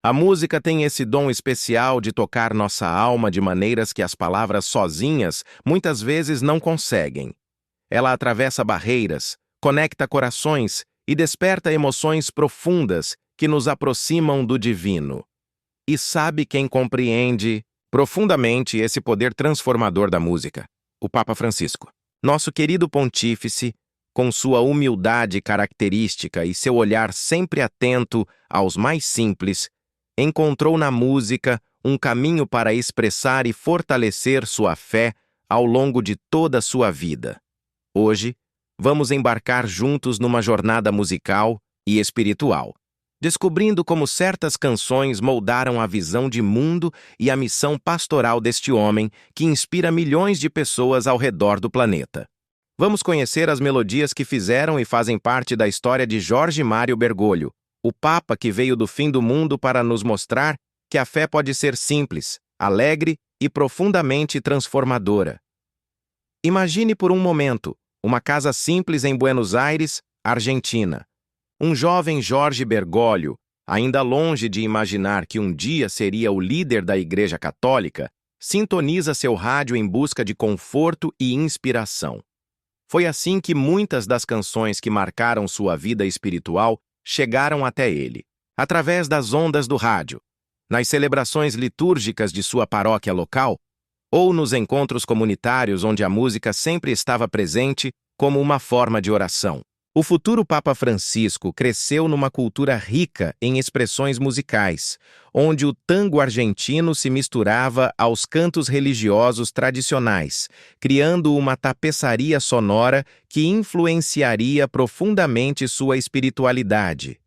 A música tem esse dom especial de tocar nossa alma de maneiras que as palavras sozinhas muitas vezes não conseguem. Ela atravessa barreiras, conecta corações e desperta emoções profundas que nos aproximam do divino. E sabe quem compreende profundamente esse poder transformador da música? O Papa Francisco. Nosso querido pontífice, com sua humildade característica e seu olhar sempre atento aos mais simples, encontrou na música um caminho para expressar e fortalecer sua fé ao longo de toda a sua vida. Hoje, vamos embarcar juntos numa jornada musical e espiritual, descobrindo como certas canções moldaram a visão de mundo e a missão pastoral deste homem que inspira milhões de pessoas ao redor do planeta. Vamos conhecer as melodias que fizeram e fazem parte da história de Jorge Mário Bergoglio, o Papa que veio do fim do mundo para nos mostrar que a fé pode ser simples, alegre e profundamente transformadora. Imagine por um momento uma casa simples em Buenos Aires, Argentina. Um jovem Jorge Bergoglio, ainda longe de imaginar que um dia seria o líder da Igreja Católica, sintoniza seu rádio em busca de conforto e inspiração. Foi assim que muitas das canções que marcaram sua vida espiritual chegaram até ele, através das ondas do rádio, nas celebrações litúrgicas de sua paróquia local, ou nos encontros comunitários onde a música sempre estava presente como uma forma de oração. O futuro Papa Francisco cresceu numa cultura rica em expressões musicais, onde o tango argentino se misturava aos cantos religiosos tradicionais, criando uma tapeçaria sonora que influenciaria profundamente sua espiritualidade.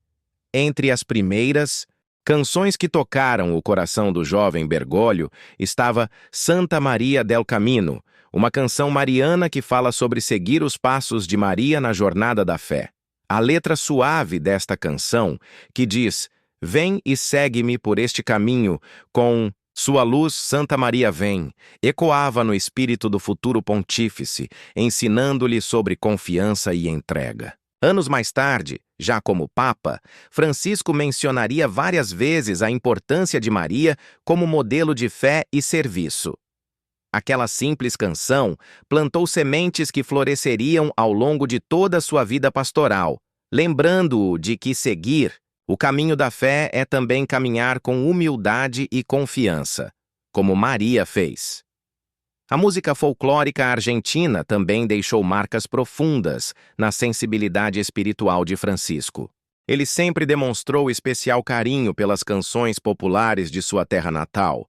Entre as primeiras canções que tocaram o coração do jovem Bergoglio estava Santa Maria del Camino, uma canção mariana que fala sobre seguir os passos de Maria na jornada da fé. A letra suave desta canção, que diz: "Vem e segue-me por este caminho, com sua luz, Santa Maria vem", ecoava no espírito do futuro pontífice, ensinando-lhe sobre confiança e entrega. Anos mais tarde, já como Papa, Francisco mencionaria várias vezes a importância de Maria como modelo de fé e serviço. Aquela simples canção plantou sementes que floresceriam ao longo de toda a sua vida pastoral, lembrando-o de que seguir o caminho da fé é também caminhar com humildade e confiança, como Maria fez. A música folclórica argentina também deixou marcas profundas na sensibilidade espiritual de Francisco. Ele sempre demonstrou especial carinho pelas canções populares de sua terra natal,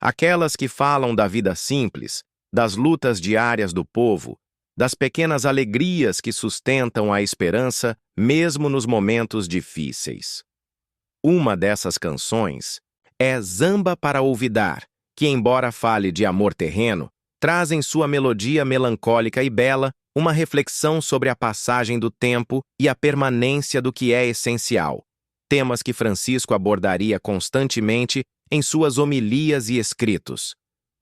aquelas que falam da vida simples, das lutas diárias do povo, das pequenas alegrias que sustentam a esperança mesmo nos momentos difíceis. Uma dessas canções é Zamba para Olvidar, que, embora fale de amor terreno, traz em sua melodia melancólica e bela uma reflexão sobre a passagem do tempo e a permanência do que é essencial, temas que Francisco abordaria constantemente em suas homilias e escritos.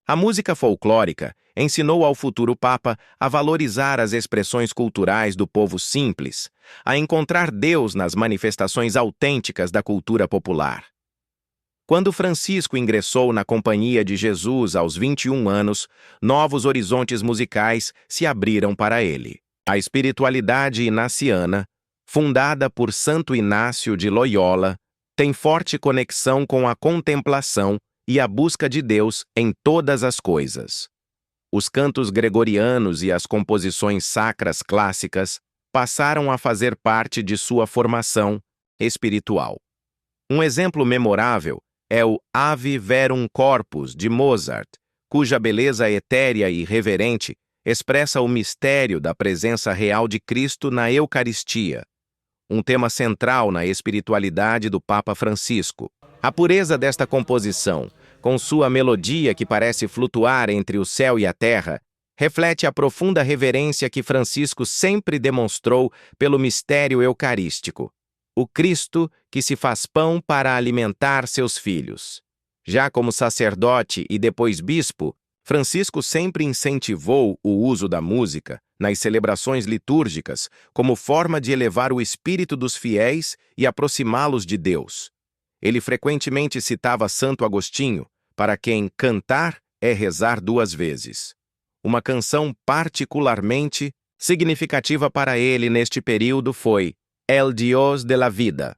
A música folclórica ensinou ao futuro Papa a valorizar as expressões culturais do povo simples, a encontrar Deus nas manifestações autênticas da cultura popular. Quando Francisco ingressou na Companhia de Jesus aos 21 anos, novos horizontes musicais se abriram para ele. A espiritualidade inaciana, fundada por Santo Inácio de Loyola, tem forte conexão com a contemplação e a busca de Deus em todas as coisas. Os cantos gregorianos e as composições sacras clássicas passaram a fazer parte de sua formação espiritual. Um exemplo memorável é o Ave Verum Corpus, de Mozart, cuja beleza etérea e reverente expressa o mistério da presença real de Cristo na Eucaristia, um tema central na espiritualidade do Papa Francisco. A pureza desta composição, com sua melodia que parece flutuar entre o céu e a terra, reflete a profunda reverência que Francisco sempre demonstrou pelo mistério eucarístico, o Cristo que se faz pão para alimentar seus filhos. Já como sacerdote e depois bispo, Francisco sempre incentivou o uso da música nas celebrações litúrgicas como forma de elevar o espírito dos fiéis e aproximá-los de Deus. Ele frequentemente citava Santo Agostinho, para quem cantar é rezar duas vezes. Uma canção particularmente significativa para ele neste período foi El Dios de la Vida,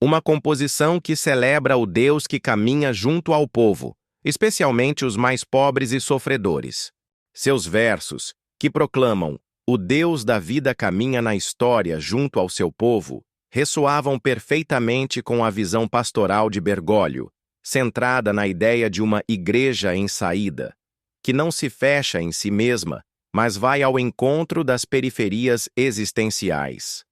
uma composição que celebra o Deus que caminha junto ao povo, especialmente os mais pobres e sofredores. Seus versos, que proclamam "O Deus da vida caminha na história junto ao seu povo", ressoavam perfeitamente com a visão pastoral de Bergoglio, centrada na ideia de uma igreja em saída, que não se fecha em si mesma, mas vai ao encontro das periferias existenciais.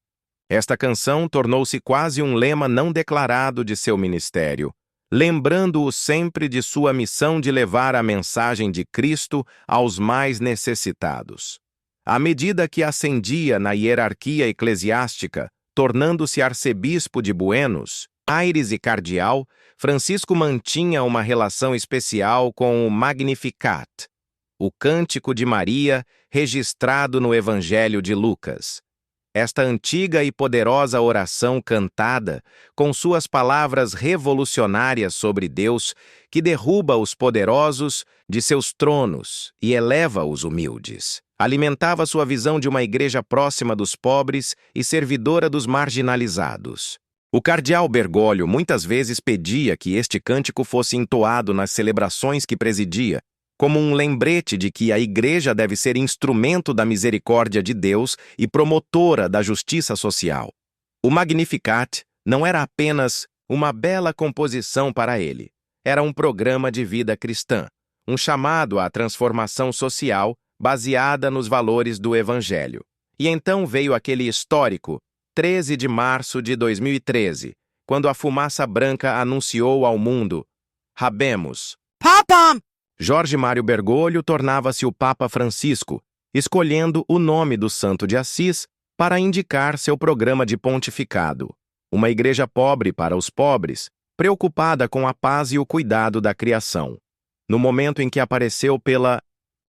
Esta canção tornou-se quase um lema não declarado de seu ministério, lembrando-o sempre de sua missão de levar a mensagem de Cristo aos mais necessitados. À medida que ascendia na hierarquia eclesiástica, tornando-se arcebispo de Buenos Aires e cardeal, Francisco mantinha uma relação especial com o Magnificat, o Cântico de Maria registrado no Evangelho de Lucas. Esta antiga e poderosa oração cantada, com suas palavras revolucionárias sobre Deus, que derruba os poderosos de seus tronos e eleva os humildes, alimentava sua visão de uma igreja próxima dos pobres e servidora dos marginalizados. O cardeal Bergoglio muitas vezes pedia que este cântico fosse entoado nas celebrações que presidia, como um lembrete de que a igreja deve ser instrumento da misericórdia de Deus e promotora da justiça social. O Magnificat não era apenas uma bela composição para ele, era um programa de vida cristã, um chamado à transformação social baseada nos valores do Evangelho. E então veio aquele histórico 13 de março de 2013, quando a fumaça branca anunciou ao mundo: Habemus Papa! Jorge Mário Bergoglio tornava-se o Papa Francisco, escolhendo o nome do Santo de Assis para indicar seu programa de pontificado. Uma igreja pobre para os pobres, preocupada com a paz e o cuidado da criação. No momento em que apareceu pela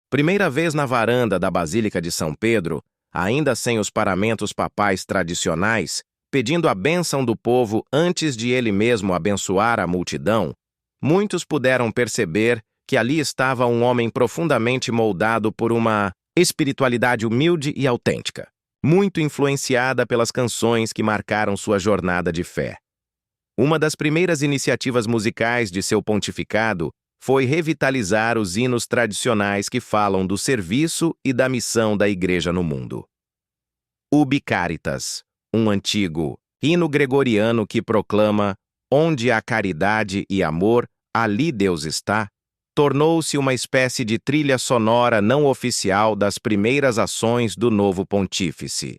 primeira vez na varanda da Basílica de São Pedro, ainda sem os paramentos papais tradicionais, pedindo a bênção do povo antes de ele mesmo abençoar a multidão, muitos puderam perceber que ali estava um homem profundamente moldado por uma espiritualidade humilde e autêntica, muito influenciada pelas canções que marcaram sua jornada de fé. Uma das primeiras iniciativas musicais de seu pontificado foi revitalizar os hinos tradicionais que falam do serviço e da missão da Igreja no mundo. Ubi Caritas, um antigo hino gregoriano que proclama "Onde há caridade e amor, ali Deus está", tornou-se uma espécie de trilha sonora não oficial das primeiras ações do novo pontífice.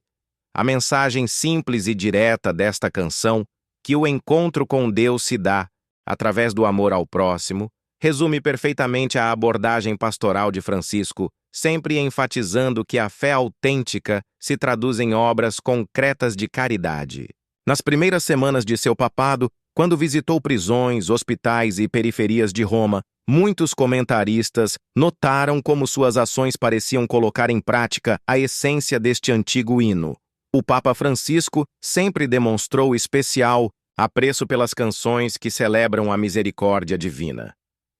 A mensagem simples e direta desta canção, que o encontro com Deus se dá através do amor ao próximo, resume perfeitamente a abordagem pastoral de Francisco, sempre enfatizando que a fé autêntica se traduz em obras concretas de caridade. Nas primeiras semanas de seu papado, quando visitou prisões, hospitais e periferias de Roma, muitos comentaristas notaram como suas ações pareciam colocar em prática a essência deste antigo hino. O Papa Francisco sempre demonstrou especial apreço pelas canções que celebram a misericórdia divina.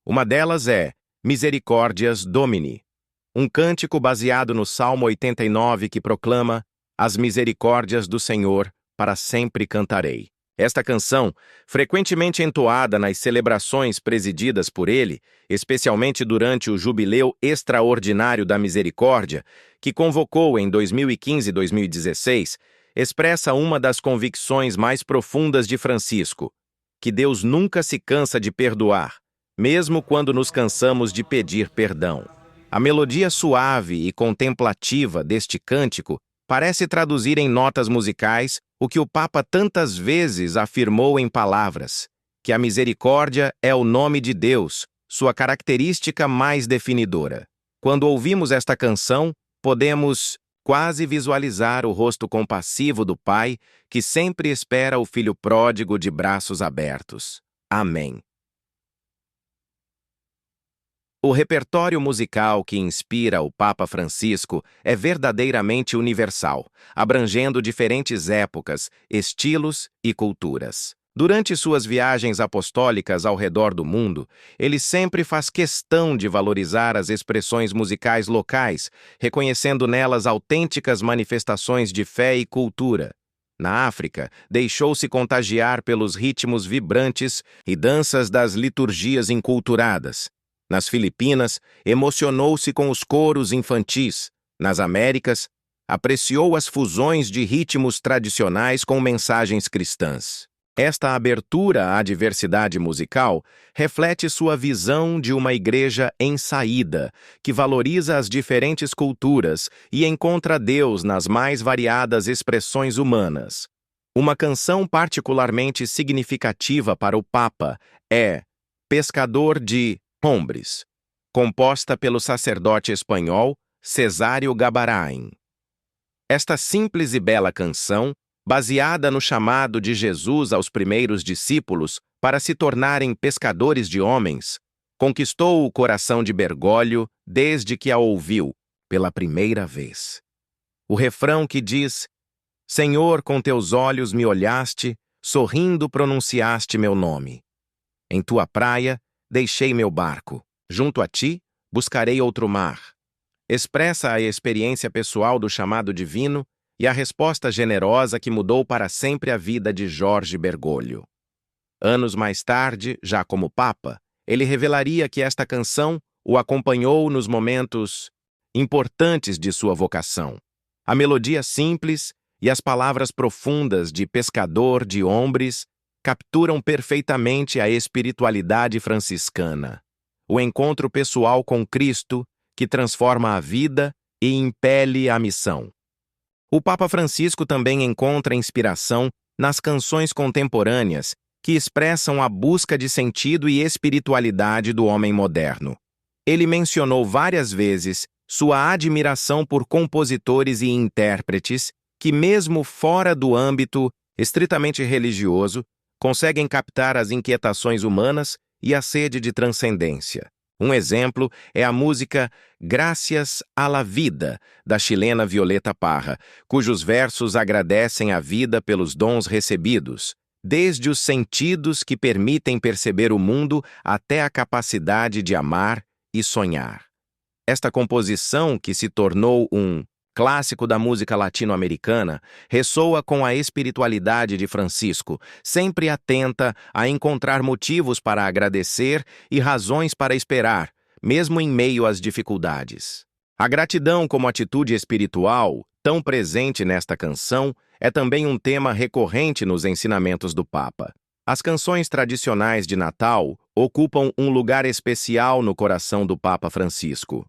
Uma delas é Misericórdias Domini, um cântico baseado no Salmo 89 que proclama "As misericórdias do Senhor para sempre cantarei". Esta canção, frequentemente entoada nas celebrações presididas por ele, especialmente durante o Jubileu Extraordinário da Misericórdia, que convocou em 2015 e 2016, expressa uma das convicções mais profundas de Francisco, que Deus nunca se cansa de perdoar, mesmo quando nos cansamos de pedir perdão. A melodia suave e contemplativa deste cântico parece traduzir em notas musicais o que o Papa tantas vezes afirmou em palavras, que a misericórdia é o nome de Deus, sua característica mais definidora. Quando ouvimos esta canção, podemos quase visualizar o rosto compassivo do Pai, que sempre espera o filho pródigo de braços abertos. Amém. O repertório musical que inspira o Papa Francisco é verdadeiramente universal, abrangendo diferentes épocas, estilos e culturas. Durante suas viagens apostólicas ao redor do mundo, ele sempre faz questão de valorizar as expressões musicais locais, reconhecendo nelas autênticas manifestações de fé e cultura. Na África, deixou-se contagiar pelos ritmos vibrantes e danças das liturgias enculturadas. Nas Filipinas, emocionou-se com os coros infantis. Nas Américas, apreciou as fusões de ritmos tradicionais com mensagens cristãs. Esta abertura à diversidade musical reflete sua visão de uma igreja em saída, que valoriza as diferentes culturas e encontra Deus nas mais variadas expressões humanas. Uma canção particularmente significativa para o Papa é Pescador de Hombres, composta pelo sacerdote espanhol Cesário Gabarain. Esta simples e bela canção, baseada no chamado de Jesus aos primeiros discípulos para se tornarem pescadores de homens, conquistou o coração de Bergoglio desde que a ouviu pela primeira vez. O refrão que diz: Senhor, com teus olhos me olhaste, sorrindo pronunciaste meu nome. Em tua praia deixei meu barco, junto a ti buscarei outro mar. Expressa a experiência pessoal do chamado divino e a resposta generosa que mudou para sempre a vida de Jorge Bergoglio. Anos mais tarde, já como Papa, ele revelaria que esta canção o acompanhou nos momentos importantes de sua vocação. A melodia simples e as palavras profundas de Pescador de Hombres capturam perfeitamente a espiritualidade franciscana, o encontro pessoal com Cristo que transforma a vida e impele a missão. O Papa Francisco também encontra inspiração nas canções contemporâneas que expressam a busca de sentido e espiritualidade do homem moderno. Ele mencionou várias vezes sua admiração por compositores e intérpretes que, mesmo fora do âmbito estritamente religioso, conseguem captar as inquietações humanas e a sede de transcendência. Um exemplo é a música Gracias a la Vida, da chilena Violeta Parra, cujos versos agradecem a vida pelos dons recebidos, desde os sentidos que permitem perceber o mundo até a capacidade de amar e sonhar. Esta composição, que se tornou um clássico da música latino-americana, ressoa com a espiritualidade de Francisco, sempre atenta a encontrar motivos para agradecer e razões para esperar, mesmo em meio às dificuldades. A gratidão como atitude espiritual, tão presente nesta canção, é também um tema recorrente nos ensinamentos do Papa. As canções tradicionais de Natal ocupam um lugar especial no coração do Papa Francisco.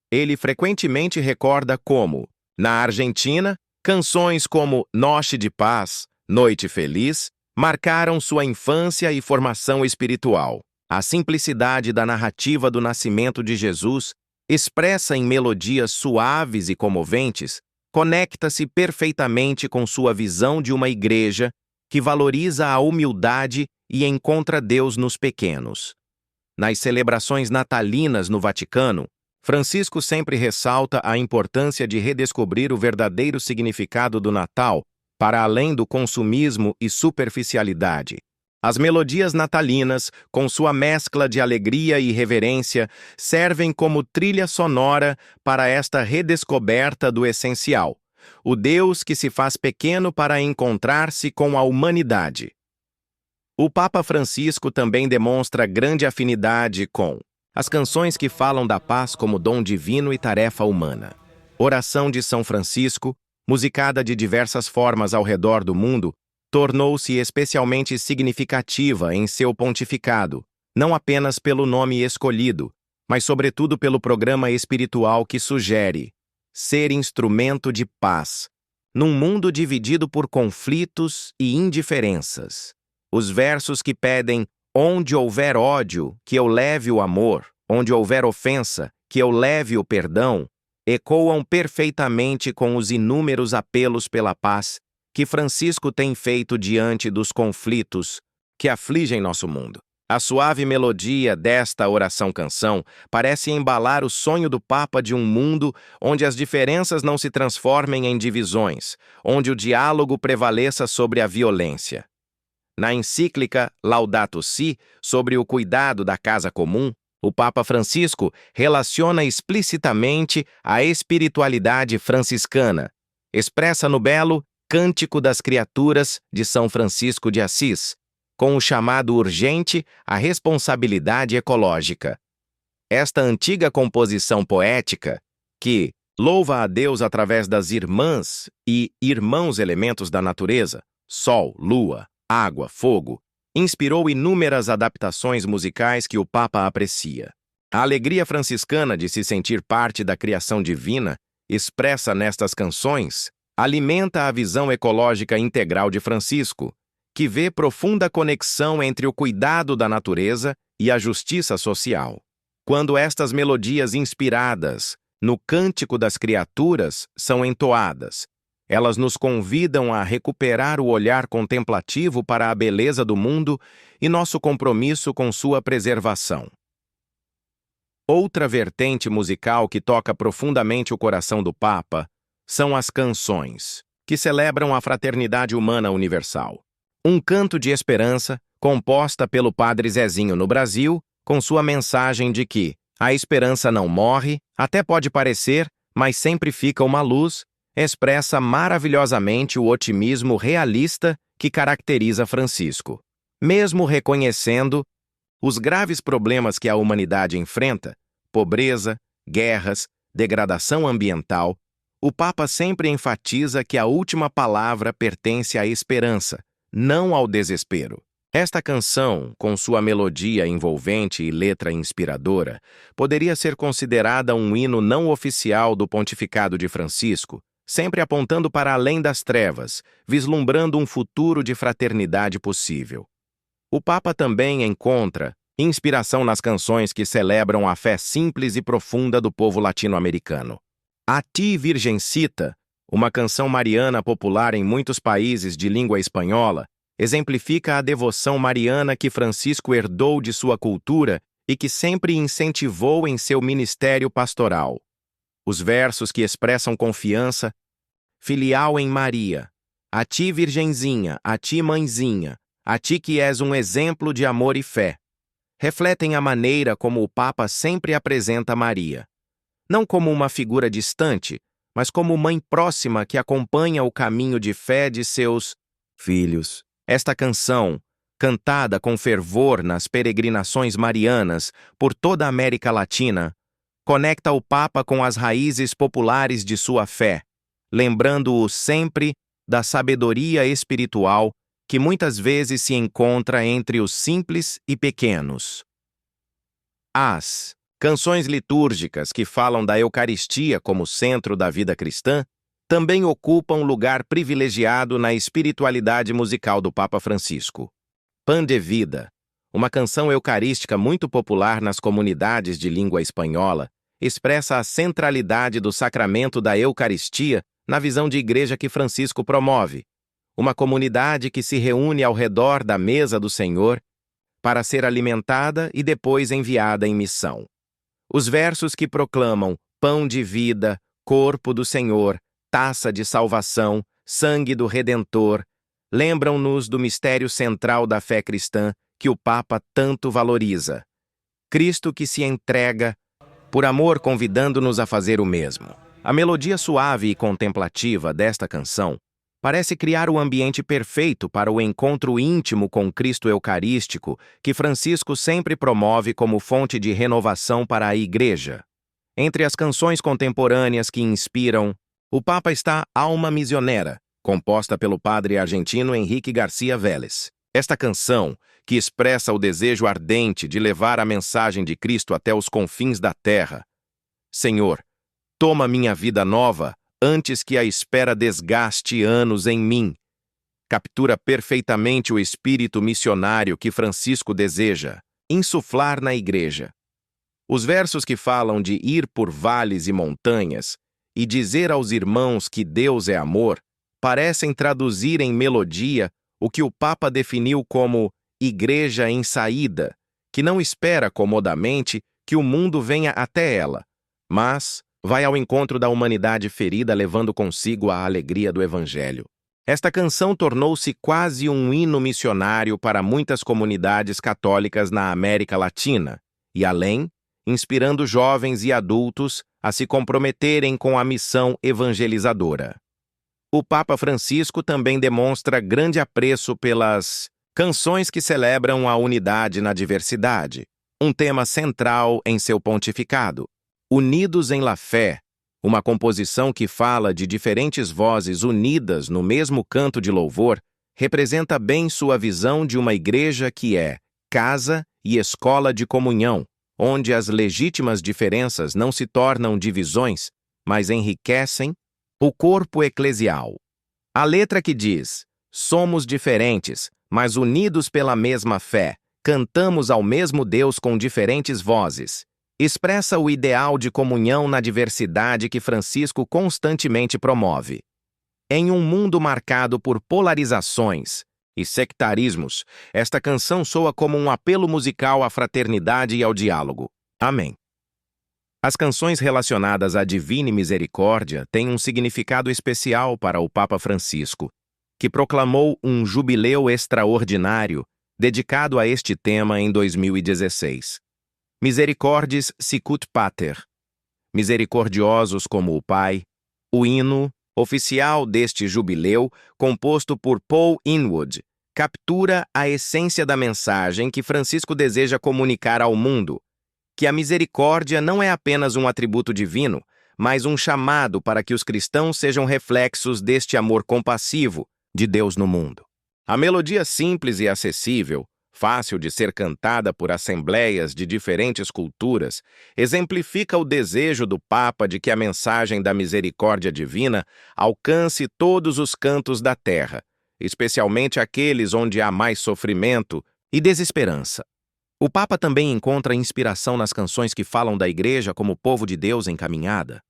Ele frequentemente recorda como, na Argentina, canções como Noche de Paz, Noite Feliz, marcaram sua infância e formação espiritual. A simplicidade da narrativa do nascimento de Jesus, expressa em melodias suaves e comoventes, conecta-se perfeitamente com sua visão de uma igreja que valoriza a humildade e encontra Deus nos pequenos. Nas celebrações natalinas no Vaticano, Francisco sempre ressalta a importância de redescobrir o verdadeiro significado do Natal para além do consumismo e superficialidade. As melodias natalinas, com sua mescla de alegria e reverência, servem como trilha sonora para esta redescoberta do essencial, o Deus que se faz pequeno para encontrar-se com a humanidade. O Papa Francisco também demonstra grande afinidade com as canções que falam da paz como dom divino e tarefa humana. Oração de São Francisco, musicada de diversas formas ao redor do mundo, tornou-se especialmente significativa em seu pontificado, não apenas pelo nome escolhido, mas sobretudo pelo programa espiritual que sugere ser instrumento de paz, num mundo dividido por conflitos e indiferenças. Os versos que pedem onde houver ódio, que eu leve o amor, onde houver ofensa, que eu leve o perdão, ecoam perfeitamente com os inúmeros apelos pela paz que Francisco tem feito diante dos conflitos que afligem nosso mundo. A suave melodia desta oração-canção parece embalar o sonho do Papa de um mundo onde as diferenças não se transformem em divisões, onde o diálogo prevaleça sobre a violência. Na encíclica Laudato Si, sobre o cuidado da casa comum, o Papa Francisco relaciona explicitamente a espiritualidade franciscana, expressa no belo Cântico das Criaturas de São Francisco de Assis, com o chamado urgente à responsabilidade ecológica. Esta antiga composição poética, que louva a Deus através das irmãs e irmãos elementos da natureza, sol, lua, água, fogo, inspirou inúmeras adaptações musicais que o Papa aprecia. A alegria franciscana de se sentir parte da criação divina, expressa nestas canções, alimenta a visão ecológica integral de Francisco, que vê profunda conexão entre o cuidado da natureza e a justiça social. Quando estas melodias inspiradas no Cântico das Criaturas são entoadas, elas nos convidam a recuperar o olhar contemplativo para a beleza do mundo e nosso compromisso com sua preservação. Outra vertente musical que toca profundamente o coração do Papa são as canções, que celebram a fraternidade humana universal. Um canto de esperança, composta pelo Padre Zezinho no Brasil, com sua mensagem de que a esperança não morre, até pode parecer, mas sempre fica uma luz, expressa maravilhosamente o otimismo realista que caracteriza Francisco. Mesmo reconhecendo os graves problemas que a humanidade enfrenta, pobreza, guerras, degradação ambiental, o Papa sempre enfatiza que a última palavra pertence à esperança, não ao desespero. Esta canção, com sua melodia envolvente e letra inspiradora, poderia ser considerada um hino não oficial do pontificado de Francisco, sempre apontando para além das trevas, vislumbrando um futuro de fraternidade possível. O Papa também encontra inspiração nas canções que celebram a fé simples e profunda do povo latino-americano. A Ti Virgencita, uma canção mariana popular em muitos países de língua espanhola, exemplifica a devoção mariana que Francisco herdou de sua cultura e que sempre incentivou em seu ministério pastoral. Os versos que expressam confiança filial em Maria, a ti virgenzinha, a ti mãezinha, a ti que és um exemplo de amor e fé, refletem a maneira como o Papa sempre apresenta Maria, não como uma figura distante, mas como mãe próxima que acompanha o caminho de fé de seus filhos. Esta canção, cantada com fervor nas peregrinações marianas por toda a América Latina, conecta o Papa com as raízes populares de sua fé, lembrando-o sempre da sabedoria espiritual que muitas vezes se encontra entre os simples e pequenos. As canções litúrgicas que falam da Eucaristia como centro da vida cristã também ocupam lugar privilegiado na espiritualidade musical do Papa Francisco. Pan de Vida, uma canção eucarística muito popular nas comunidades de língua espanhola, expressa a centralidade do sacramento da Eucaristia na visão de igreja que Francisco promove, uma comunidade que se reúne ao redor da mesa do Senhor para ser alimentada e depois enviada em missão. Os versos que proclamam pão de vida, corpo do Senhor, taça de salvação, sangue do Redentor, lembram-nos do mistério central da fé cristã que o Papa tanto valoriza. Cristo que se entrega, por amor convidando-nos a fazer o mesmo. A melodia suave e contemplativa desta canção parece criar o ambiente perfeito para o encontro íntimo com Cristo Eucarístico que Francisco sempre promove como fonte de renovação para a Igreja. Entre as canções contemporâneas que inspiram, o Papa está Alma Misionera, composta pelo padre argentino Enrique Garcia Vélez. Esta canção, que expressa o desejo ardente de levar a mensagem de Cristo até os confins da terra. Senhor, toma minha vida nova antes que a espera desgaste anos em mim. Captura perfeitamente o espírito missionário que Francisco deseja insuflar na Igreja. Os versos que falam de ir por vales e montanhas e dizer aos irmãos que Deus é amor parecem traduzir em melodia o que o Papa definiu como igreja em saída, que não espera comodamente que o mundo venha até ela, mas vai ao encontro da humanidade ferida levando consigo a alegria do Evangelho. Esta canção tornou-se quase um hino missionário para muitas comunidades católicas na América Latina e, além, inspirando jovens e adultos a se comprometerem com a missão evangelizadora. O Papa Francisco também demonstra grande apreço pelas canções que celebram a unidade na diversidade, um tema central em seu pontificado. Unidos em la Fé, uma composição que fala de diferentes vozes unidas no mesmo canto de louvor, representa bem sua visão de uma igreja que é casa e escola de comunhão, onde as legítimas diferenças não se tornam divisões, mas enriquecem o corpo eclesial. A letra que diz: somos diferentes, mas unidos pela mesma fé, cantamos ao mesmo Deus com diferentes vozes, expressa o ideal de comunhão na diversidade que Francisco constantemente promove. Em um mundo marcado por polarizações e sectarismos, esta canção soa como um apelo musical à fraternidade e ao diálogo. Amém. As canções relacionadas à Divina Misericórdia têm um significado especial para o Papa Francisco, que proclamou um jubileu extraordinário dedicado a este tema em 2016. Misericordes sicut Pater, misericordiosos como o Pai, o hino oficial deste jubileu, composto por Paul Inwood, captura a essência da mensagem que Francisco deseja comunicar ao mundo, que a misericórdia não é apenas um atributo divino, mas um chamado para que os cristãos sejam reflexos deste amor compassivo de Deus no mundo. A melodia simples e acessível, fácil de ser cantada por assembleias de diferentes culturas, exemplifica o desejo do Papa de que a mensagem da misericórdia divina alcance todos os cantos da terra, especialmente aqueles onde há mais sofrimento e desesperança. O Papa também encontra inspiração nas canções que falam da Igreja como povo de Deus em caminhada.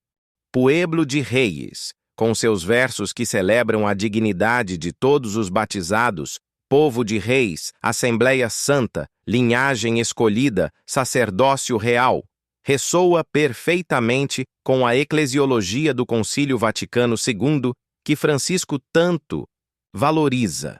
Pueblo de Reis, com seus versos que celebram a dignidade de todos os batizados, povo de reis, Assembleia Santa, linhagem escolhida, sacerdócio real, ressoa perfeitamente com a eclesiologia do Concílio Vaticano II, que Francisco tanto valoriza.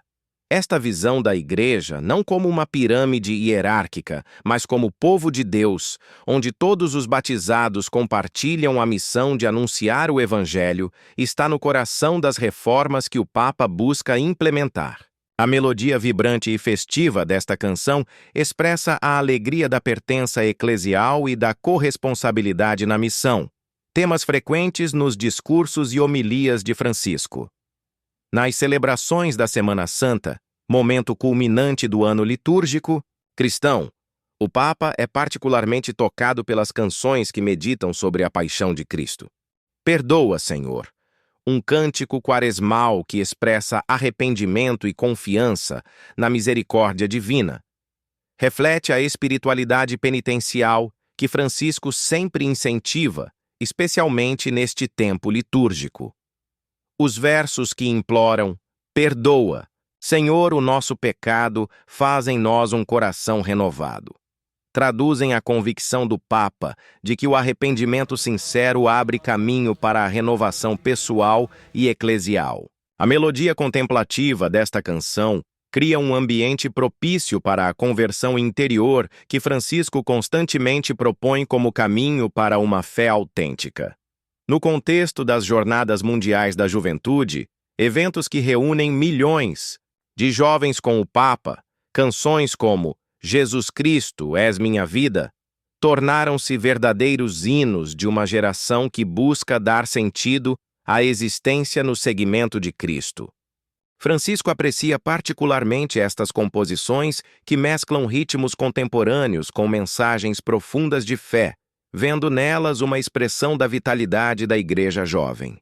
Esta visão da Igreja não como uma pirâmide hierárquica, mas como povo de Deus, onde todos os batizados compartilham a missão de anunciar o Evangelho, está no coração das reformas que o Papa busca implementar. A melodia vibrante e festiva desta canção expressa a alegria da pertença eclesial e da corresponsabilidade na missão, temas frequentes nos discursos e homilias de Francisco. Nas celebrações da Semana Santa, momento culminante do ano litúrgico cristão, o Papa é particularmente tocado pelas canções que meditam sobre a paixão de Cristo. Perdoa, Senhor, um cântico quaresmal que expressa arrependimento e confiança na misericórdia divina. Reflete a espiritualidade penitencial que Francisco sempre incentiva, especialmente neste tempo litúrgico. Os versos que imploram: perdoa, Senhor, o nosso pecado, faz em nós um coração renovado. Traduzem a convicção do Papa de que o arrependimento sincero abre caminho para a renovação pessoal e eclesial. A melodia contemplativa desta canção cria um ambiente propício para a conversão interior que Francisco constantemente propõe como caminho para uma fé autêntica. No contexto das Jornadas Mundiais da Juventude, eventos que reúnem milhões de jovens com o Papa, canções como Jesus Cristo, és minha vida, tornaram-se verdadeiros hinos de uma geração que busca dar sentido à existência no seguimento de Cristo. Francisco aprecia particularmente estas composições que mesclam ritmos contemporâneos com mensagens profundas de fé, vendo nelas uma expressão da vitalidade da Igreja jovem.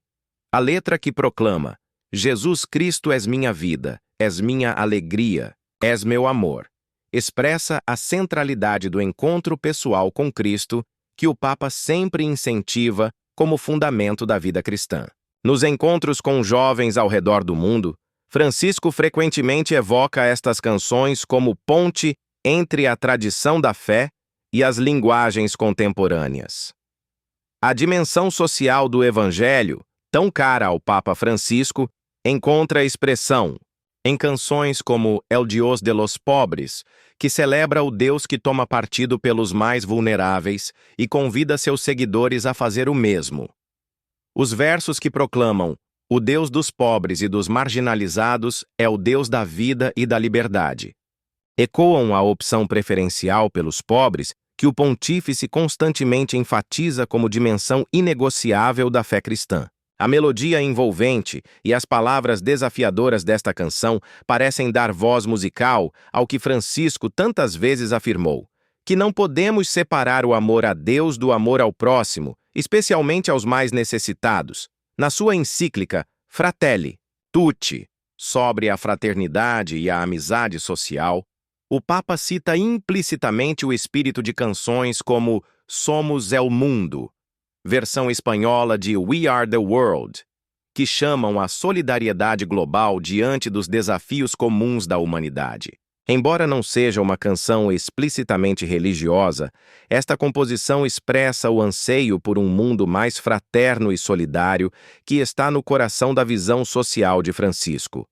A letra que proclama: Jesus Cristo és minha vida, és minha alegria, és meu amor, expressa a centralidade do encontro pessoal com Cristo que o Papa sempre incentiva como fundamento da vida cristã. Nos encontros com jovens ao redor do mundo, Francisco frequentemente evoca estas canções como ponte entre a tradição da fé e as linguagens contemporâneas. A dimensão social do Evangelho, tão cara ao Papa Francisco, encontra expressão em canções como El Dios de los Pobres, que celebra o Deus que toma partido pelos mais vulneráveis e convida seus seguidores a fazer o mesmo. Os versos que proclamam o Deus dos pobres e dos marginalizados é o Deus da vida e da liberdade. Ecoam a opção preferencial pelos pobres que o pontífice constantemente enfatiza como dimensão inegociável da fé cristã. A melodia envolvente e as palavras desafiadoras desta canção parecem dar voz musical ao que Francisco tantas vezes afirmou, que não podemos separar o amor a Deus do amor ao próximo, especialmente aos mais necessitados. Na sua encíclica Fratelli Tutti, sobre a fraternidade e a amizade social, o Papa cita implicitamente o espírito de canções como Somos el Mundo, versão espanhola de We Are the World, que chamam a solidariedade global diante dos desafios comuns da humanidade. Embora não seja uma canção explicitamente religiosa, esta composição expressa o anseio por um mundo mais fraterno e solidário que está no coração da visão social de Francisco.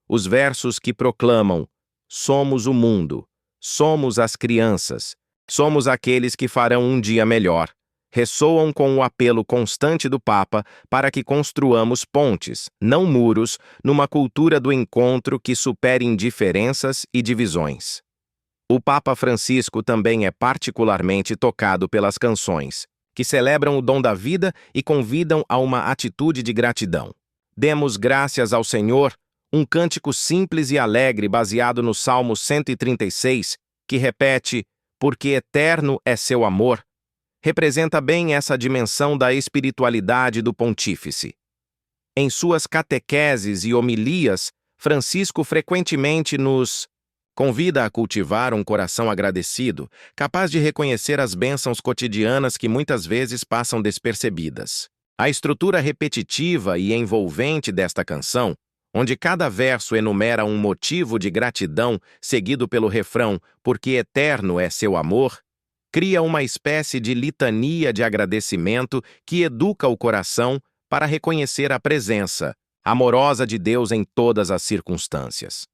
Os versos que proclamam Somos o mundo, somos as crianças, somos aqueles que farão um dia melhor, ressoam com o apelo constante do Papa para que construamos pontes, não muros, numa cultura do encontro que supere indiferenças e divisões. O Papa Francisco também é particularmente tocado pelas canções, que celebram o dom da vida e convidam a uma atitude de gratidão. Demos graças ao Senhor, um cântico simples e alegre baseado no Salmo 136, que repete, porque eterno é seu amor, representa bem essa dimensão da espiritualidade do pontífice. Em suas catequeses e homilias, Francisco frequentemente nos convida a cultivar um coração agradecido, capaz de reconhecer as bênçãos cotidianas que muitas vezes passam despercebidas. A estrutura repetitiva e envolvente desta canção, onde cada verso enumera um motivo de gratidão, seguido pelo refrão porque eterno é seu amor, cria uma espécie de litania de agradecimento que educa o coração para reconhecer a presença amorosa de Deus em todas as circunstâncias.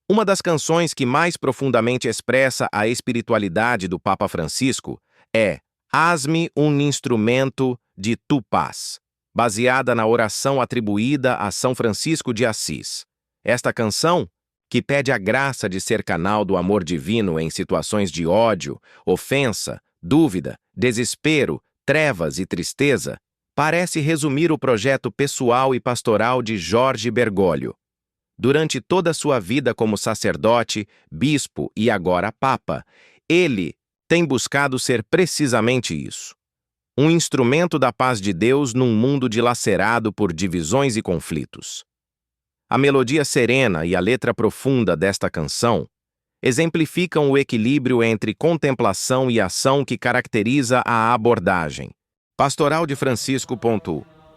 Uma das canções que mais profundamente expressa a espiritualidade do Papa Francisco é Haz-me um instrumento de tu paz, baseada na oração atribuída a São Francisco de Assis. Esta canção, que pede a graça de ser canal do amor divino em situações de ódio, ofensa, dúvida, desespero, trevas e tristeza, parece resumir o projeto pessoal e pastoral de Jorge Bergoglio. Durante toda a sua vida como sacerdote, bispo e agora papa, ele tem buscado ser precisamente isso. Um instrumento da paz de Deus num mundo dilacerado por divisões e conflitos. A melodia serena e a letra profunda desta canção exemplificam o equilíbrio entre contemplação e ação que caracteriza a abordagem pastoral de Francisco.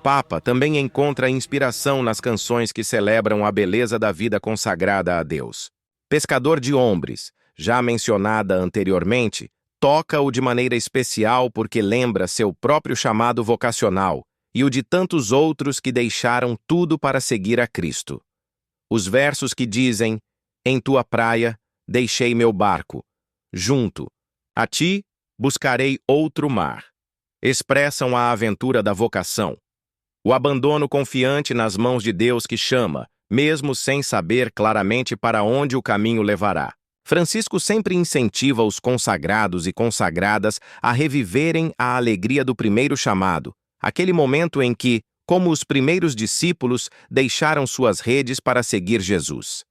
Papa também encontra inspiração nas canções que celebram a beleza da vida consagrada a Deus. Pescador de Hombres, já mencionada anteriormente, toca-o de maneira especial porque lembra seu próprio chamado vocacional e o de tantos outros que deixaram tudo para seguir a Cristo. Os versos que dizem, em tua praia, deixei meu barco, junto, a ti, buscarei outro mar, expressam a aventura da vocação, o abandono confiante nas mãos de Deus que chama, mesmo sem saber claramente para onde o caminho levará. Francisco sempre incentiva os consagrados e consagradas a reviverem a alegria do primeiro chamado, aquele momento em que, como os primeiros discípulos, deixaram suas redes para seguir Jesus.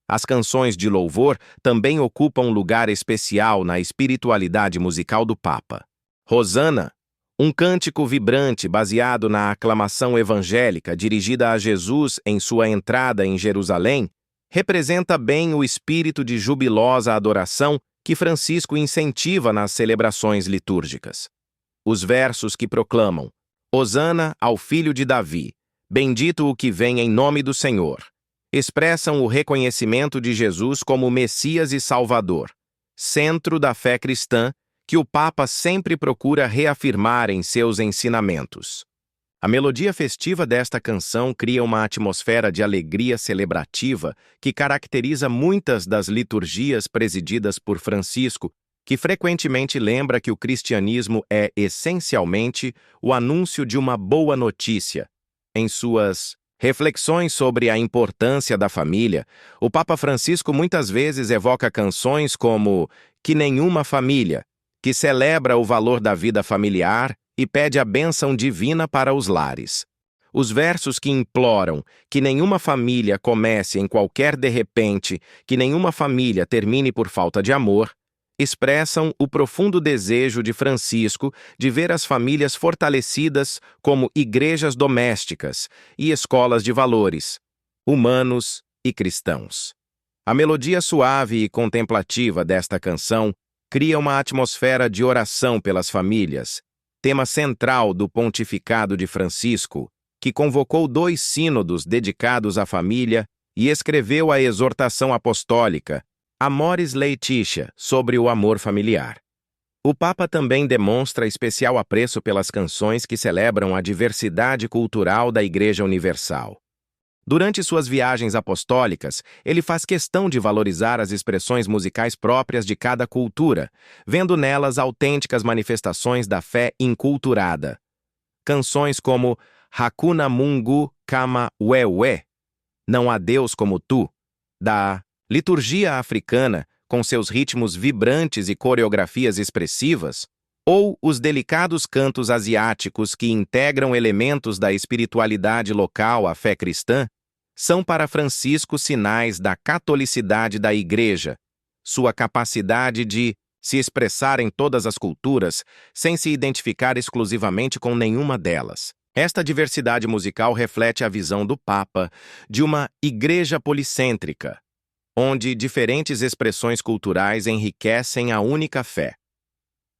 As canções de louvor também ocupam um lugar especial na espiritualidade musical do Papa. Hosana, um cântico vibrante baseado na aclamação evangélica dirigida a Jesus em sua entrada em Jerusalém, representa bem o espírito de jubilosa adoração que Francisco incentiva nas celebrações litúrgicas. Os versos que proclamam Hosana ao Filho de Davi, bendito o que vem em nome do Senhor, expressam o reconhecimento de Jesus como Messias e Salvador, centro da fé cristã que o Papa sempre procura reafirmar em seus ensinamentos. A melodia festiva desta canção cria uma atmosfera de alegria celebrativa que caracteriza muitas das liturgias presididas por Francisco, que frequentemente lembra que o cristianismo é, essencialmente, o anúncio de uma boa notícia. Em suas reflexões sobre a importância da família, o Papa Francisco muitas vezes evoca canções como Que Nenhuma Família, que celebra o valor da vida familiar e pede a bênção divina para os lares. Os versos que imploram que nenhuma família comece em qualquer de repente, que nenhuma família termine por falta de amor, expressam o profundo desejo de Francisco de ver as famílias fortalecidas como igrejas domésticas e escolas de valores, humanos e cristãos. A melodia suave e contemplativa desta canção cria uma atmosfera de oração pelas famílias, tema central do pontificado de Francisco, que convocou 2 sínodos dedicados à família e escreveu a exortação apostólica Amoris Laetitia, sobre o amor familiar. O Papa também demonstra especial apreço pelas canções que celebram a diversidade cultural da Igreja Universal. Durante suas viagens apostólicas, ele faz questão de valorizar as expressões musicais próprias de cada cultura, vendo nelas autênticas manifestações da fé inculturada. Canções como Hakuna Mungu Kama Wewe, Não há Deus como Tu, da liturgia africana, com seus ritmos vibrantes e coreografias expressivas, ou os delicados cantos asiáticos que integram elementos da espiritualidade local à fé cristã, são para Francisco sinais da catolicidade da Igreja, sua capacidade de se expressar em todas as culturas sem se identificar exclusivamente com nenhuma delas. Esta diversidade musical reflete a visão do Papa de uma igreja policêntrica, onde diferentes expressões culturais enriquecem a única fé.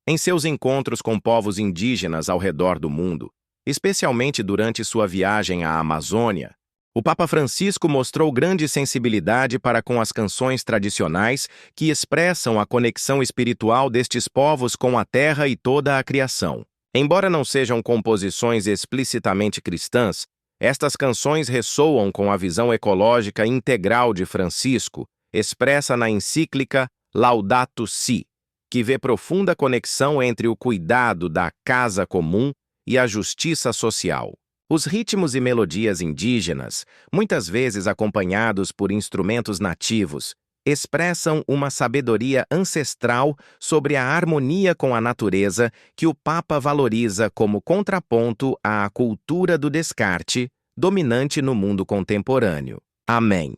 Em seus encontros com povos indígenas ao redor do mundo, especialmente durante sua viagem à Amazônia, o Papa Francisco mostrou grande sensibilidade para com as canções tradicionais que expressam a conexão espiritual destes povos com a terra e toda a criação. Embora não sejam composições explicitamente cristãs, estas canções ressoam com a visão ecológica integral de Francisco, expressa na encíclica Laudato Si, que vê profunda conexão entre o cuidado da casa comum e a justiça social. Os ritmos e melodias indígenas, muitas vezes acompanhados por instrumentos nativos, expressam uma sabedoria ancestral sobre a harmonia com a natureza que o Papa valoriza como contraponto à cultura do descarte, dominante no mundo contemporâneo. Amém.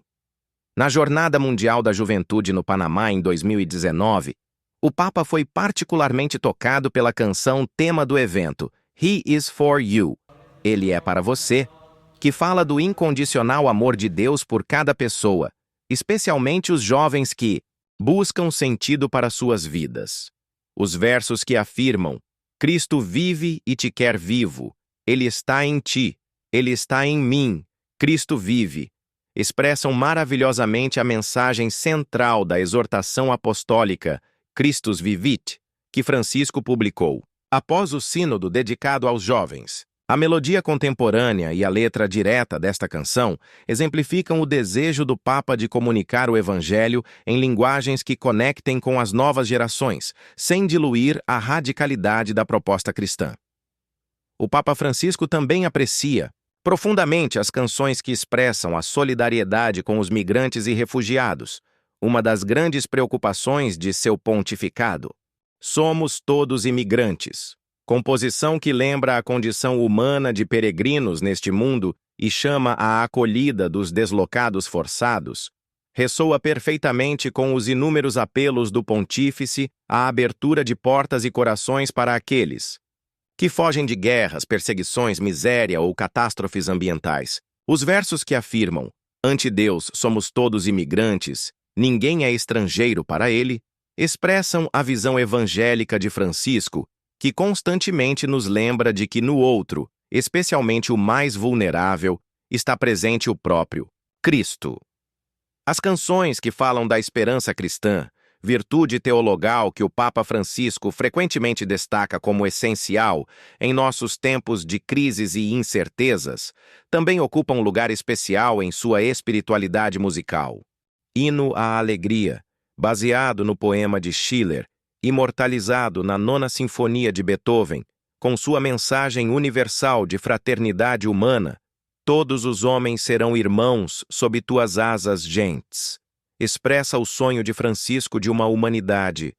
Na Jornada Mundial da Juventude no Panamá em 2019, o Papa foi particularmente tocado pela canção tema do evento, He is for You, Ele é para você, que fala do incondicional amor de Deus por cada pessoa, especialmente os jovens que buscam sentido para suas vidas. Os versos que afirmam: Cristo vive e te quer vivo, Ele está em ti, Ele está em mim, Cristo vive, expressam maravilhosamente a mensagem central da exortação apostólica Christus Vivit, que Francisco publicou. Após o sínodo dedicado aos jovens, a melodia contemporânea e a letra direta desta canção exemplificam o desejo do Papa de comunicar o Evangelho em linguagens que conectem com as novas gerações, sem diluir a radicalidade da proposta cristã. O Papa Francisco também aprecia profundamente as canções que expressam a solidariedade com os migrantes e refugiados, uma das grandes preocupações de seu pontificado. Somos todos imigrantes. Composição que lembra a condição humana de peregrinos neste mundo e chama à acolhida dos deslocados forçados, ressoa perfeitamente com os inúmeros apelos do pontífice à abertura de portas e corações para aqueles que fogem de guerras, perseguições, miséria ou catástrofes ambientais. Os versos que afirmam: ante Deus somos todos imigrantes, ninguém é estrangeiro para ele, expressam a visão evangélica de Francisco, que constantemente nos lembra de que no outro, especialmente o mais vulnerável, está presente o próprio Cristo. As canções que falam da esperança cristã virtude teologal que o Papa Francisco frequentemente destaca como essencial em nossos tempos de crises e incertezas, também ocupa um lugar especial em sua espiritualidade musical. Hino à Alegria, baseado no poema de Schiller, imortalizado na Nona Sinfonia de Beethoven, com sua mensagem universal de fraternidade humana: todos os homens serão irmãos sob tuas asas, gentes. Expressa o sonho de Francisco de uma humanidade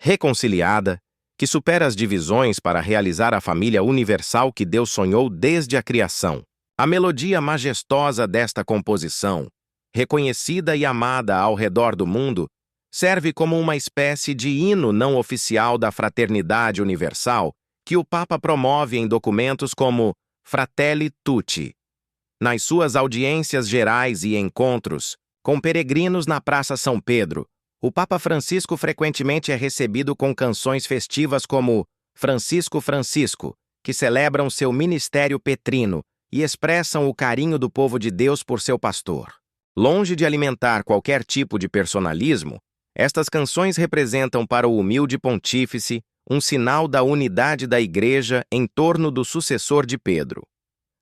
reconciliada, que supera as divisões para realizar a família universal que Deus sonhou desde a criação. A melodia majestosa desta composição, reconhecida e amada ao redor do mundo, serve como uma espécie de hino não oficial da fraternidade universal que o Papa promove em documentos como Fratelli Tutti. Nas suas audiências gerais e encontros com peregrinos na Praça São Pedro, o Papa Francisco frequentemente é recebido com canções festivas como Francisco Francisco, que celebram seu ministério petrino e expressam o carinho do povo de Deus por seu pastor. Longe de alimentar qualquer tipo de personalismo, estas canções representam para o humilde pontífice um sinal da unidade da Igreja em torno do sucessor de Pedro.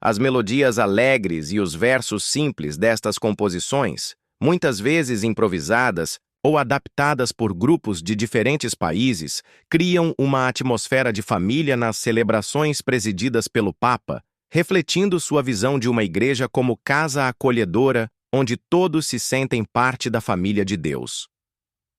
As melodias alegres e os versos simples destas composições, muitas vezes improvisadas ou adaptadas por grupos de diferentes países, criam uma atmosfera de família nas celebrações presididas pelo Papa, refletindo sua visão de uma igreja como casa acolhedora, onde todos se sentem parte da família de Deus.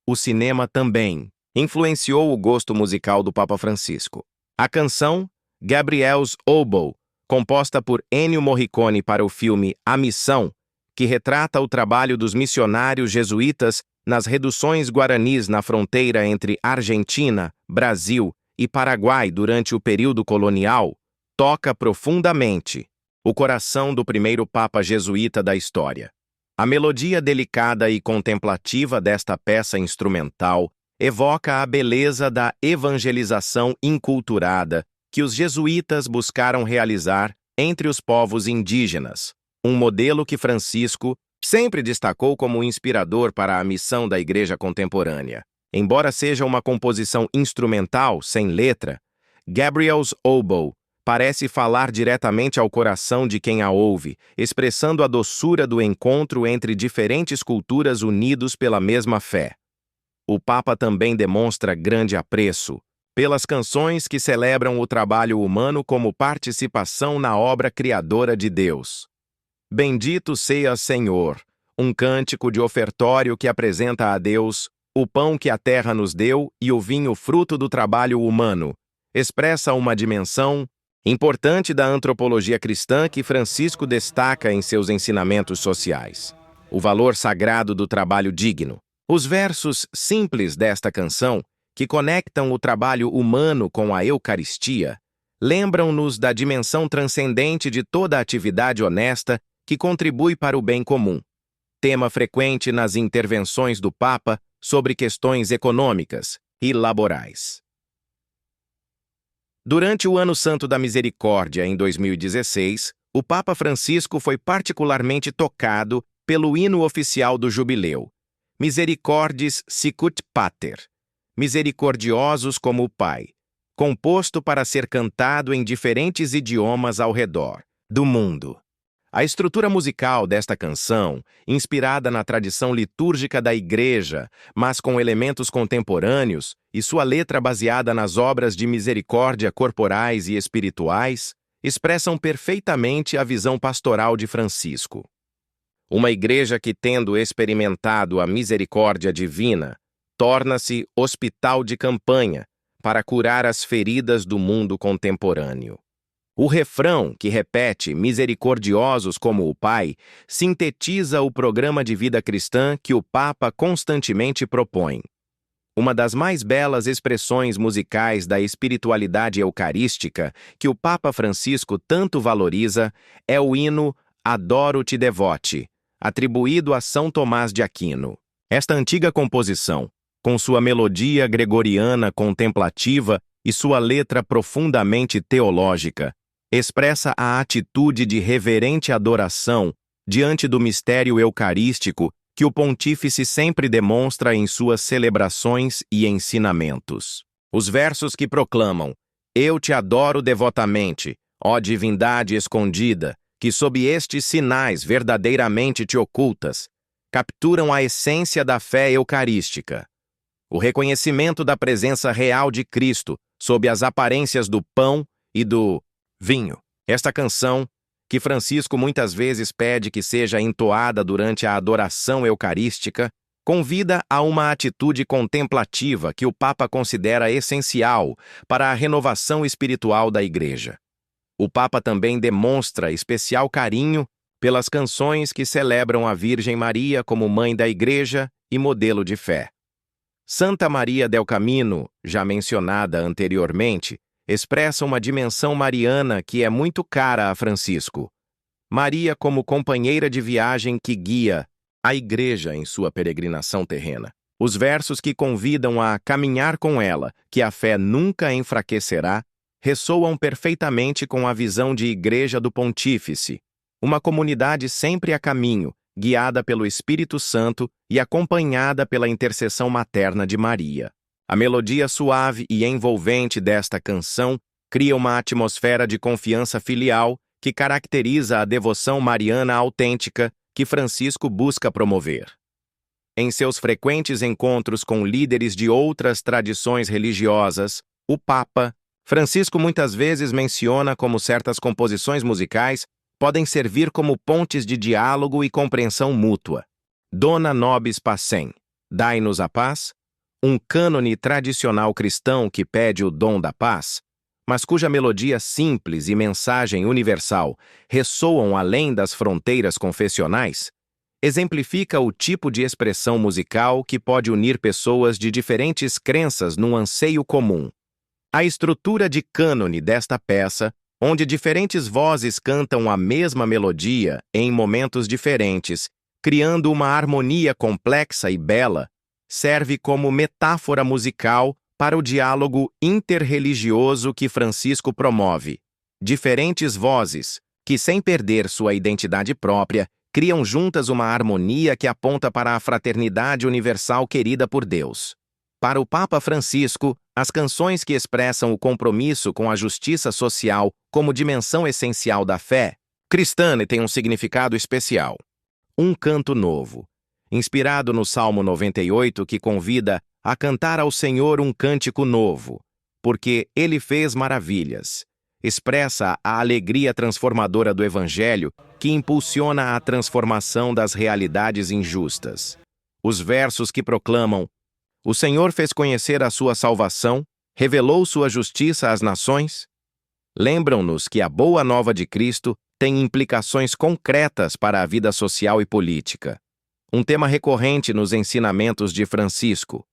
O cinema também influenciou o gosto musical do Papa Francisco. A canção Gabriel's Oboe, composta por Ennio Morricone para o filme A Missão, que retrata o trabalho dos missionários jesuítas nas reduções guaranis na fronteira entre Argentina, Brasil e Paraguai durante o período colonial, toca profundamente o coração do primeiro Papa jesuíta da história. A melodia delicada e contemplativa desta peça instrumental evoca a beleza da evangelização inculturada que os jesuítas buscaram realizar entre os povos indígenas, um modelo que Francisco sempre destacou como inspirador para a missão da Igreja contemporânea. Embora seja uma composição instrumental, sem letra, Gabriel's Oboe parece falar diretamente ao coração de quem a ouve, expressando a doçura do encontro entre diferentes culturas unidos pela mesma fé. O Papa também demonstra grande apreço pelas canções que celebram o trabalho humano como participação na obra criadora de Deus. Bendito seas, Senhor, um cântico de ofertório que apresenta a Deus o pão que a terra nos deu e o vinho fruto do trabalho humano, expressa uma dimensão importante da antropologia cristã que Francisco destaca em seus ensinamentos sociais: o valor sagrado do trabalho digno. Os versos simples desta canção, que conectam o trabalho humano com a Eucaristia, lembram-nos da dimensão transcendente de toda atividade honesta que contribui para o bem comum, tema frequente nas intervenções do Papa sobre questões econômicas e laborais. Durante o Ano Santo da Misericórdia, em 2016, o Papa Francisco foi particularmente tocado pelo hino oficial do Jubileu, Misericordias Sicut Pater, misericordiosos como o Pai, composto para ser cantado em diferentes idiomas ao redor do mundo. A estrutura musical desta canção, inspirada na tradição litúrgica da Igreja, mas com elementos contemporâneos, e sua letra baseada nas obras de misericórdia corporais e espirituais, expressam perfeitamente a visão pastoral de Francisco. Uma igreja que, tendo experimentado a misericórdia divina, torna-se hospital de campanha para curar as feridas do mundo contemporâneo. O refrão, que repete misericordiosos como o Pai, sintetiza o programa de vida cristã que o Papa constantemente propõe. Uma das mais belas expressões musicais da espiritualidade eucarística que o Papa Francisco tanto valoriza é o hino Adoro-te Devote, atribuído a São Tomás de Aquino. Esta antiga composição, com sua melodia gregoriana contemplativa e sua letra profundamente teológica, expressa a atitude de reverente adoração diante do mistério eucarístico que o pontífice sempre demonstra em suas celebrações e ensinamentos. Os versos que proclamam: Eu te adoro devotamente, ó divindade escondida, que sob estes sinais verdadeiramente te ocultas, capturam a essência da fé eucarística. O reconhecimento da presença real de Cristo sob as aparências do pão e do vinho. Esta canção, que Francisco muitas vezes pede que seja entoada durante a adoração eucarística, convida a uma atitude contemplativa que o Papa considera essencial para a renovação espiritual da Igreja. O Papa também demonstra especial carinho pelas canções que celebram a Virgem Maria como mãe da Igreja e modelo de fé. Santa Maria del Camino, já mencionada anteriormente, expressa uma dimensão mariana que é muito cara a Francisco. Maria como companheira de viagem que guia a Igreja em sua peregrinação terrena. Os versos que convidam a caminhar com ela, que a fé nunca enfraquecerá, ressoam perfeitamente com a visão de Igreja do Pontífice, uma comunidade sempre a caminho, guiada pelo Espírito Santo e acompanhada pela intercessão materna de Maria. A melodia suave e envolvente desta canção cria uma atmosfera de confiança filial que caracteriza a devoção mariana autêntica que Francisco busca promover. Em seus frequentes encontros com líderes de outras tradições religiosas, o Papa Francisco muitas vezes menciona como certas composições musicais podem servir como pontes de diálogo e compreensão mútua. Dona nobis pacem, dai-nos a paz, um cânone tradicional cristão que pede o dom da paz, mas cuja melodia simples e mensagem universal ressoam além das fronteiras confessionais, exemplifica o tipo de expressão musical que pode unir pessoas de diferentes crenças num anseio comum. A estrutura de cânone desta peça, onde diferentes vozes cantam a mesma melodia em momentos diferentes, criando uma harmonia complexa e bela, serve como metáfora musical para o diálogo interreligioso que Francisco promove. Diferentes vozes, que sem perder sua identidade própria, criam juntas uma harmonia que aponta para a fraternidade universal querida por Deus. Para o Papa Francisco, as canções que expressam o compromisso com a justiça social como dimensão essencial da fé cristã têm um significado especial. Um canto novo, inspirado no Salmo 98, que convida a cantar ao Senhor um cântico novo, porque Ele fez maravilhas. Expressa a alegria transformadora do Evangelho que impulsiona a transformação das realidades injustas. Os versos que proclamam: O Senhor fez conhecer a sua salvação, revelou sua justiça às nações, lembram-nos que a boa nova de Cristo tem implicações concretas para a vida social e política. Um tema recorrente nos ensinamentos de Francisco,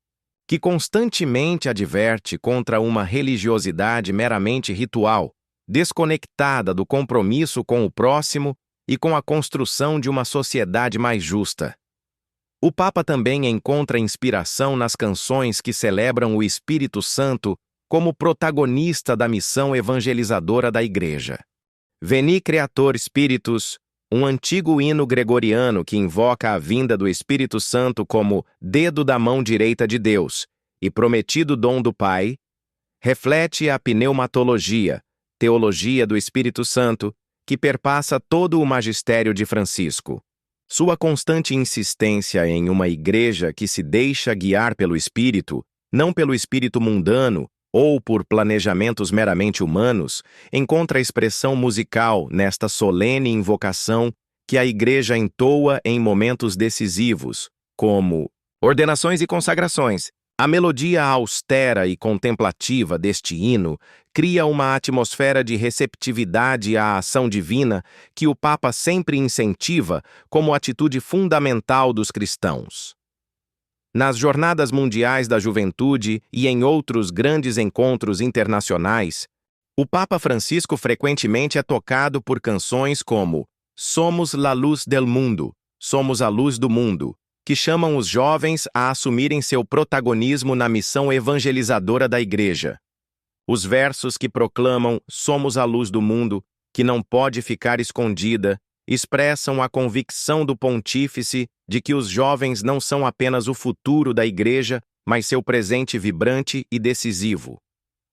que constantemente adverte contra uma religiosidade meramente ritual, desconectada do compromisso com o próximo e com a construção de uma sociedade mais justa. O Papa também encontra inspiração nas canções que celebram o Espírito Santo como protagonista da missão evangelizadora da Igreja. Veni Creator Spiritus, um antigo hino gregoriano que invoca a vinda do Espírito Santo como dedo da mão direita de Deus e prometido dom do Pai, reflete a pneumatologia, teologia do Espírito Santo, que perpassa todo o magistério de Francisco. Sua constante insistência em uma igreja que se deixa guiar pelo Espírito, não pelo espírito mundano ou por planejamentos meramente humanos, encontra expressão musical nesta solene invocação que a igreja entoa em momentos decisivos, como ordenações e consagrações. A melodia austera e contemplativa deste hino cria uma atmosfera de receptividade à ação divina que o Papa sempre incentiva como atitude fundamental dos cristãos. Nas Jornadas Mundiais da Juventude e em outros grandes encontros internacionais, o Papa Francisco frequentemente é tocado por canções como Somos la luz del mundo, Somos a luz do mundo, que chamam os jovens a assumirem seu protagonismo na missão evangelizadora da Igreja. Os versos que proclamam Somos a luz do mundo, que não pode ficar escondida, expressam a convicção do pontífice de que os jovens não são apenas o futuro da Igreja, mas seu presente vibrante e decisivo.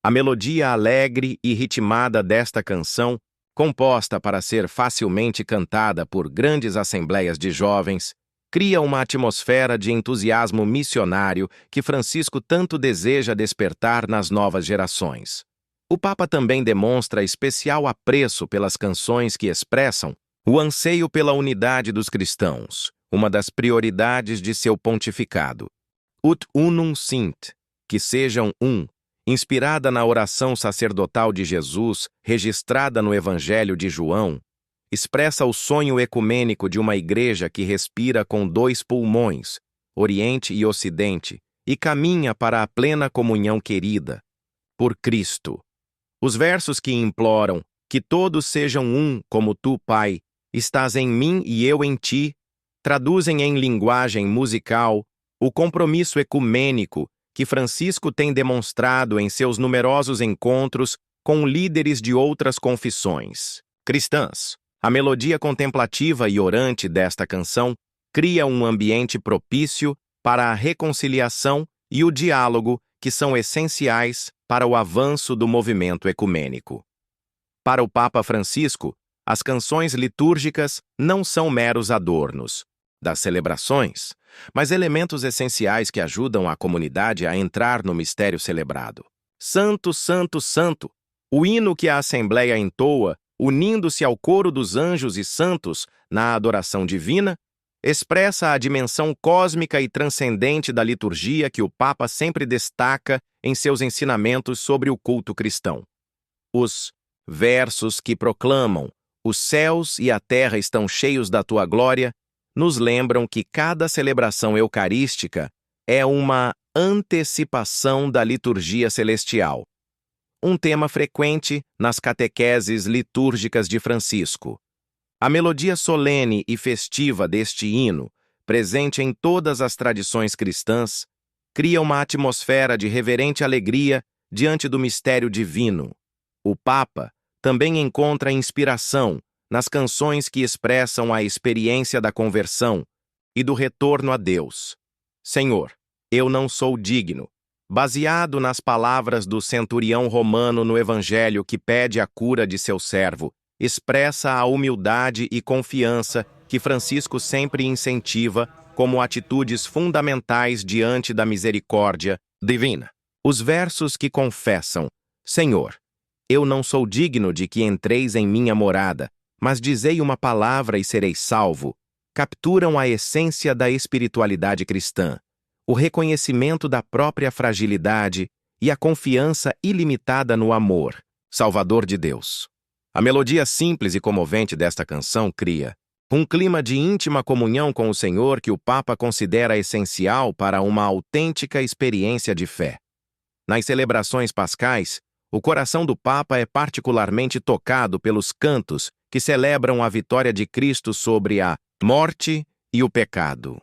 A melodia alegre e ritmada desta canção, composta para ser facilmente cantada por grandes assembleias de jovens, cria uma atmosfera de entusiasmo missionário que Francisco tanto deseja despertar nas novas gerações. O Papa também demonstra especial apreço pelas canções que expressam o anseio pela unidade dos cristãos, uma das prioridades de seu pontificado. Ut unum sint, que sejam um, inspirada na oração sacerdotal de Jesus, registrada no Evangelho de João, expressa o sonho ecumênico de uma igreja que respira com dois pulmões, Oriente e Ocidente, e caminha para a plena comunhão querida, por Cristo. Os versos que imploram que todos sejam um, como tu, Pai, estás em mim e eu em ti, traduzem em linguagem musical o compromisso ecumênico que Francisco tem demonstrado em seus numerosos encontros com líderes de outras confissões cristãs. A melodia contemplativa e orante desta canção cria um ambiente propício para a reconciliação e o diálogo que são essenciais para o avanço do movimento ecumênico. Para o Papa Francisco, as canções litúrgicas não são meros adornos das celebrações, mas elementos essenciais que ajudam a comunidade a entrar no mistério celebrado. Santo, Santo, Santo, o hino que a Assembleia entoa, unindo-se ao coro dos anjos e santos na adoração divina, expressa a dimensão cósmica e transcendente da liturgia que o Papa sempre destaca em seus ensinamentos sobre o culto cristão. Os versos que proclamam "Os céus e a terra estão cheios da tua glória" nos lembram que cada celebração eucarística é uma antecipação da liturgia celestial, um tema frequente nas catequeses litúrgicas de Francisco. A melodia solene e festiva deste hino, presente em todas as tradições cristãs, cria uma atmosfera de reverente alegria diante do mistério divino. O Papa também encontra inspiração nas canções que expressam a experiência da conversão e do retorno a Deus. Senhor, eu não sou digno, baseado nas palavras do centurião romano no Evangelho que pede a cura de seu servo, expressa a humildade e confiança que Francisco sempre incentiva como atitudes fundamentais diante da misericórdia divina. Os versos que confessam: Senhor, eu não sou digno de que entreis em minha morada, mas dizei uma palavra e serei salvo, capturam a essência da espiritualidade cristã, o reconhecimento da própria fragilidade e a confiança ilimitada no amor, Salvador de Deus. A melodia simples e comovente desta canção cria um clima de íntima comunhão com o Senhor que o Papa considera essencial para uma autêntica experiência de fé. Nas celebrações pascais, o coração do Papa é particularmente tocado pelos cantos que celebram a vitória de Cristo sobre a morte e o pecado.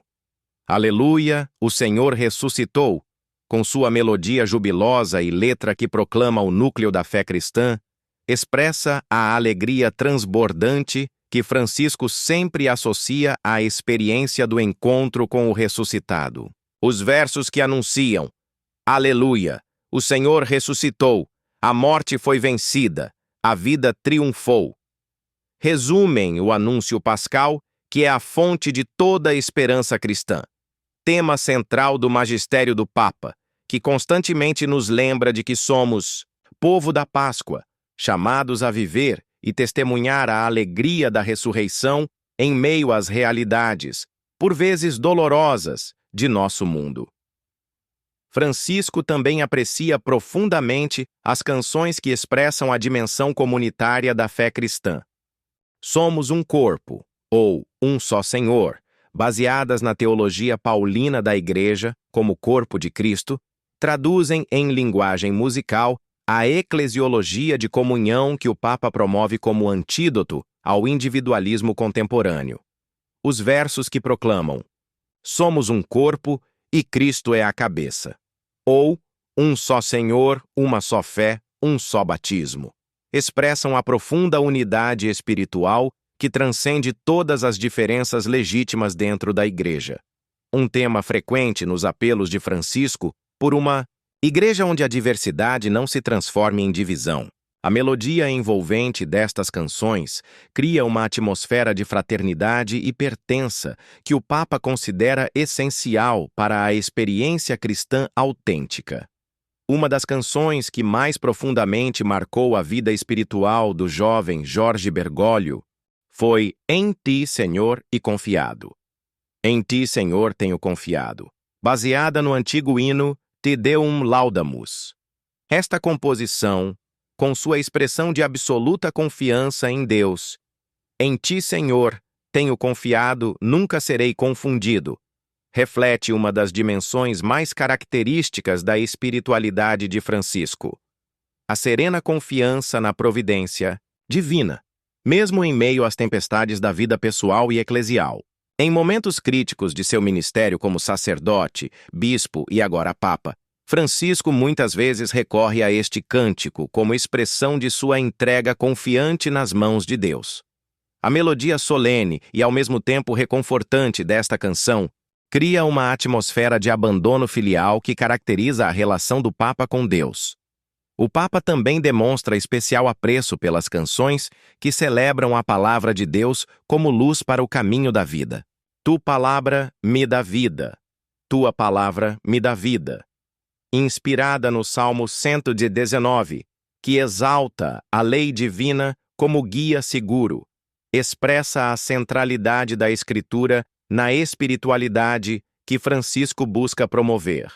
Aleluia, o Senhor ressuscitou, com sua melodia jubilosa e letra que proclama o núcleo da fé cristã, expressa a alegria transbordante que Francisco sempre associa à experiência do encontro com o ressuscitado. Os versos que anunciam: Aleluia, o Senhor ressuscitou, a morte foi vencida, a vida triunfou, resumem o anúncio pascal, que é a fonte de toda a esperança cristã. Tema central do magistério do Papa, que constantemente nos lembra de que somos povo da Páscoa, chamados a viver e testemunhar a alegria da ressurreição em meio às realidades, por vezes dolorosas, de nosso mundo. Francisco também aprecia profundamente as canções que expressam a dimensão comunitária da fé cristã. Somos um corpo, ou um só Senhor, baseadas na teologia paulina da Igreja, como corpo de Cristo, traduzem em linguagem musical a eclesiologia de comunhão que o Papa promove como antídoto ao individualismo contemporâneo. Os versos que proclamam: Somos um corpo e Cristo é a cabeça, ou um só Senhor, uma só fé, um só batismo, expressam a profunda unidade espiritual que transcende todas as diferenças legítimas dentro da igreja. Um tema frequente nos apelos de Francisco por uma igreja onde a diversidade não se transforme em divisão. A melodia envolvente destas canções cria uma atmosfera de fraternidade e pertença que o Papa considera essencial para a experiência cristã autêntica. Uma das canções que mais profundamente marcou a vida espiritual do jovem Jorge Bergoglio foi Em Ti, Senhor, e Confiado. Em Ti, Senhor, tenho confiado, baseada no antigo hino Te Deum Laudamus. Esta composição, com sua expressão de absoluta confiança em Deus, em Ti, Senhor, tenho confiado, nunca serei confundido, reflete uma das dimensões mais características da espiritualidade de Francisco: a serena confiança na providência divina, mesmo em meio às tempestades da vida pessoal e eclesial. Em momentos críticos de seu ministério como sacerdote, bispo e agora papa, Francisco muitas vezes recorre a este cântico como expressão de sua entrega confiante nas mãos de Deus. A melodia solene e ao mesmo tempo reconfortante desta canção cria uma atmosfera de abandono filial que caracteriza a relação do Papa com Deus. O Papa também demonstra especial apreço pelas canções que celebram a palavra de Deus como luz para o caminho da vida. Tu palavra me dá vida, tua palavra me dá vida. Inspirada no Salmo 119, que exalta a lei divina como guia seguro, expressa a centralidade da Escritura na espiritualidade que Francisco busca promover.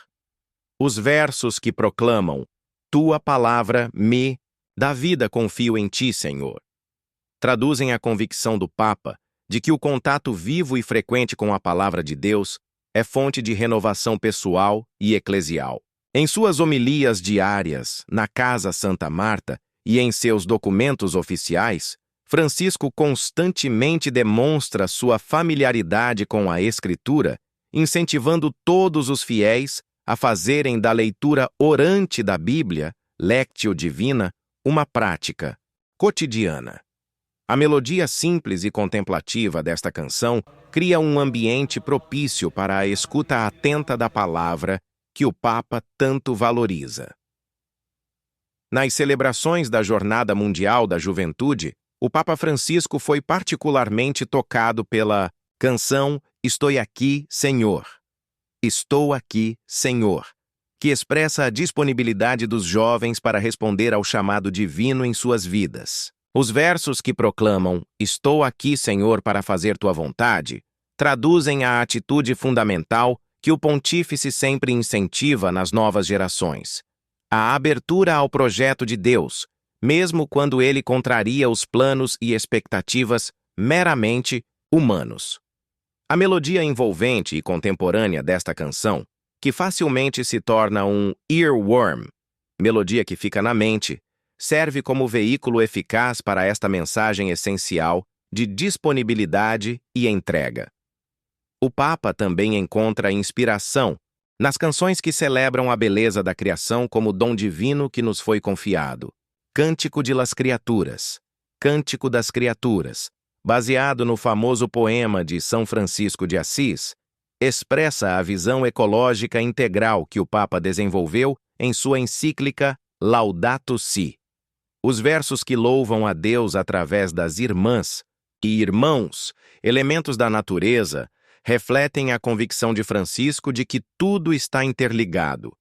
Os versos que proclamam Tua palavra me dá vida, confio em Ti, Senhor, traduzem a convicção do Papa de que o contato vivo e frequente com a palavra de Deus é fonte de renovação pessoal e eclesial. Em suas homilias diárias, na Casa Santa Marta e em seus documentos oficiais, Francisco constantemente demonstra sua familiaridade com a Escritura, incentivando todos os fiéis a fazerem da leitura orante da Bíblia, Lectio Divina, uma prática cotidiana. A melodia simples e contemplativa desta canção cria um ambiente propício para a escuta atenta da palavra que o Papa tanto valoriza. Nas celebrações da Jornada Mundial da Juventude, o Papa Francisco foi particularmente tocado pela canção Estou aqui, Senhor. Estou aqui, Senhor, que expressa a disponibilidade dos jovens para responder ao chamado divino em suas vidas. Os versos que proclamam Estou aqui, Senhor, para fazer tua vontade, traduzem a atitude fundamental que o pontífice sempre incentiva nas novas gerações: a abertura ao projeto de Deus, mesmo quando ele contraria os planos e expectativas meramente humanos. A melodia envolvente e contemporânea desta canção, que facilmente se torna um earworm, melodia que fica na mente, serve como veículo eficaz para esta mensagem essencial de disponibilidade e entrega. O Papa também encontra inspiração nas canções que celebram a beleza da criação como dom divino que nos foi confiado. Cântico de las Criaturas, Cântico das Criaturas, baseado no famoso poema de São Francisco de Assis, expressa a visão ecológica integral que o Papa desenvolveu em sua encíclica Laudato Si. Os versos que louvam a Deus através das irmãs e irmãos, elementos da natureza, refletem a convicção de Francisco de que tudo está interligado,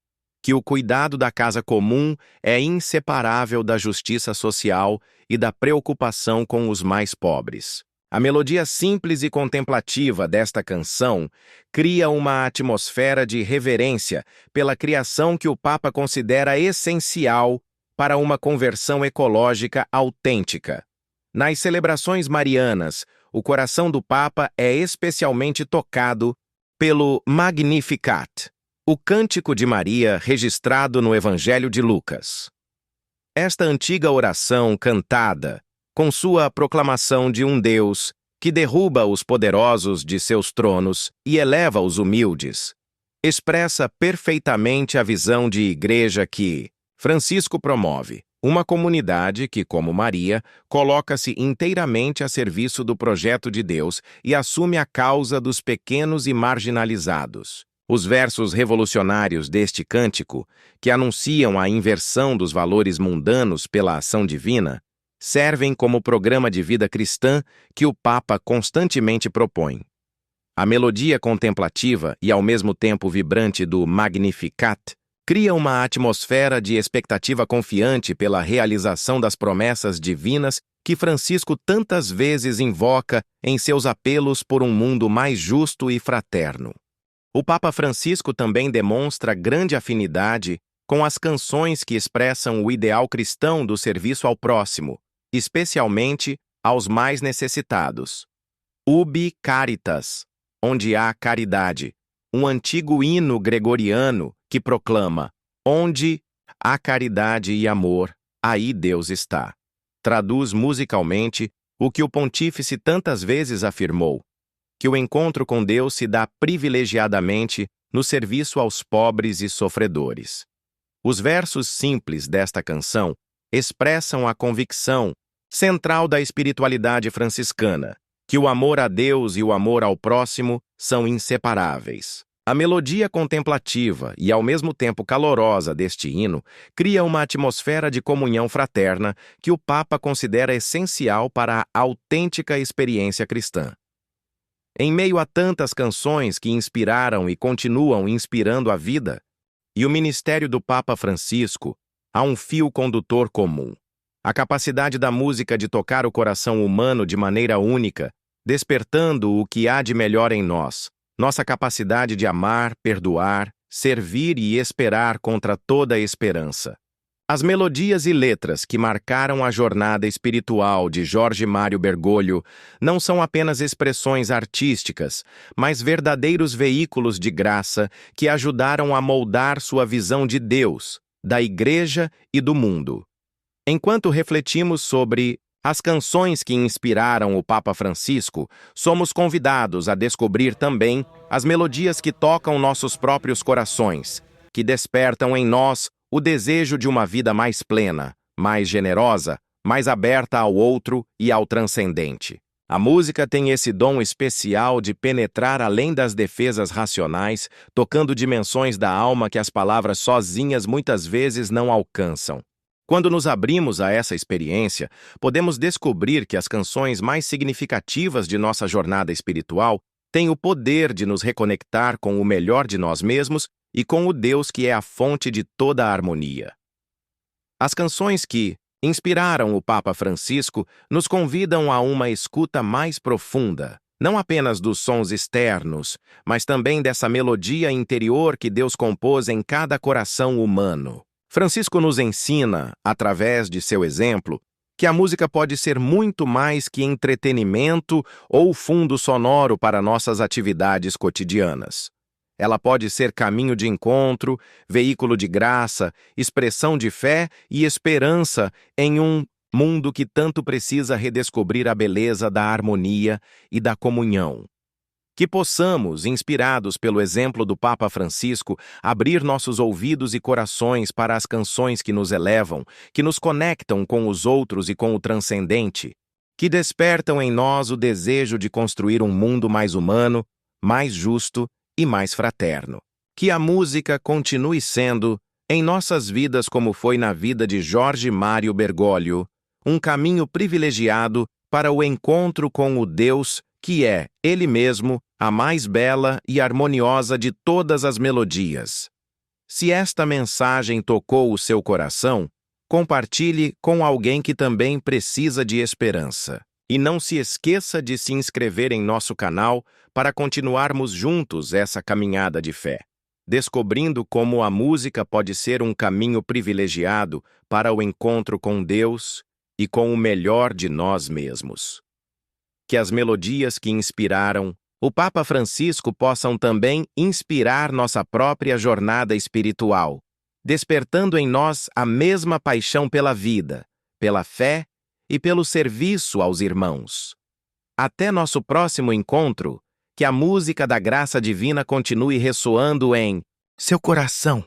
que o cuidado da casa comum é inseparável da justiça social e da preocupação com os mais pobres. A melodia simples e contemplativa desta canção cria uma atmosfera de reverência pela criação que o Papa considera essencial para uma conversão ecológica autêntica. Nas celebrações marianas, o coração do Papa é especialmente tocado pelo Magnificat, o Cântico de Maria registrado no Evangelho de Lucas. Esta antiga oração cantada, com sua proclamação de um Deus que derruba os poderosos de seus tronos e eleva os humildes, expressa perfeitamente a visão de igreja que Francisco promove. Uma comunidade que, como Maria, coloca-se inteiramente a serviço do projeto de Deus e assume a causa dos pequenos e marginalizados. Os versos revolucionários deste cântico, que anunciam a inversão dos valores mundanos pela ação divina, servem como programa de vida cristã que o Papa constantemente propõe. A melodia contemplativa e ao mesmo tempo vibrante do Magnificat cria uma atmosfera de expectativa confiante pela realização das promessas divinas que Francisco tantas vezes invoca em seus apelos por um mundo mais justo e fraterno. O Papa Francisco também demonstra grande afinidade com as canções que expressam o ideal cristão do serviço ao próximo, especialmente aos mais necessitados. Ubi Caritas, onde há caridade, um antigo hino gregoriano que proclama: onde há caridade e amor, aí Deus está. Traduz musicalmente o que o pontífice tantas vezes afirmou, que o encontro com Deus se dá privilegiadamente no serviço aos pobres e sofredores. Os versos simples desta canção expressam a convicção central da espiritualidade franciscana, que o amor a Deus e o amor ao próximo são inseparáveis. A melodia contemplativa e ao mesmo tempo calorosa deste hino cria uma atmosfera de comunhão fraterna que o Papa considera essencial para a autêntica experiência cristã. Em meio a tantas canções que inspiraram e continuam inspirando a vida e o ministério do Papa Francisco, há um fio condutor comum: a capacidade da música de tocar o coração humano de maneira única, despertando o que há de melhor em nós, nossa capacidade de amar, perdoar, servir e esperar contra toda esperança. As melodias e letras que marcaram a jornada espiritual de Jorge Mário Bergoglio não são apenas expressões artísticas, mas verdadeiros veículos de graça que ajudaram a moldar sua visão de Deus, da Igreja e do mundo. Enquanto refletimos sobre as canções que inspiraram o Papa Francisco, somos convidados a descobrir também as melodias que tocam nossos próprios corações, que despertam em nós o desejo de uma vida mais plena, mais generosa, mais aberta ao outro e ao transcendente. A música tem esse dom especial de penetrar além das defesas racionais, tocando dimensões da alma que as palavras sozinhas muitas vezes não alcançam. Quando nos abrimos a essa experiência, podemos descobrir que as canções mais significativas de nossa jornada espiritual têm o poder de nos reconectar com o melhor de nós mesmos e com o Deus que é a fonte de toda a harmonia. As canções que inspiraram o Papa Francisco nos convidam a uma escuta mais profunda, não apenas dos sons externos, mas também dessa melodia interior que Deus compôs em cada coração humano. Francisco nos ensina, através de seu exemplo, que a música pode ser muito mais que entretenimento ou fundo sonoro para nossas atividades cotidianas. Ela pode ser caminho de encontro, veículo de graça, expressão de fé e esperança em um mundo que tanto precisa redescobrir a beleza da harmonia e da comunhão. Que possamos, inspirados pelo exemplo do Papa Francisco, abrir nossos ouvidos e corações para as canções que nos elevam, que nos conectam com os outros e com o transcendente, que despertam em nós o desejo de construir um mundo mais humano, mais justo e mais fraterno. Que a música continue sendo, em nossas vidas como foi na vida de Jorge Mário Bergoglio, um caminho privilegiado para o encontro com o Deus que é, Ele mesmo, a mais bela e harmoniosa de todas as melodias. Se esta mensagem tocou o seu coração, compartilhe com alguém que também precisa de esperança. E não se esqueça de se inscrever em nosso canal para continuarmos juntos essa caminhada de fé, descobrindo como a música pode ser um caminho privilegiado para o encontro com Deus e com o melhor de nós mesmos. Que as melodias que inspiraram o Papa Francisco possam também inspirar nossa própria jornada espiritual, despertando em nós a mesma paixão pela vida, pela fé e pelo serviço aos irmãos. Até nosso próximo encontro, que a música da graça divina continue ressoando em seu coração.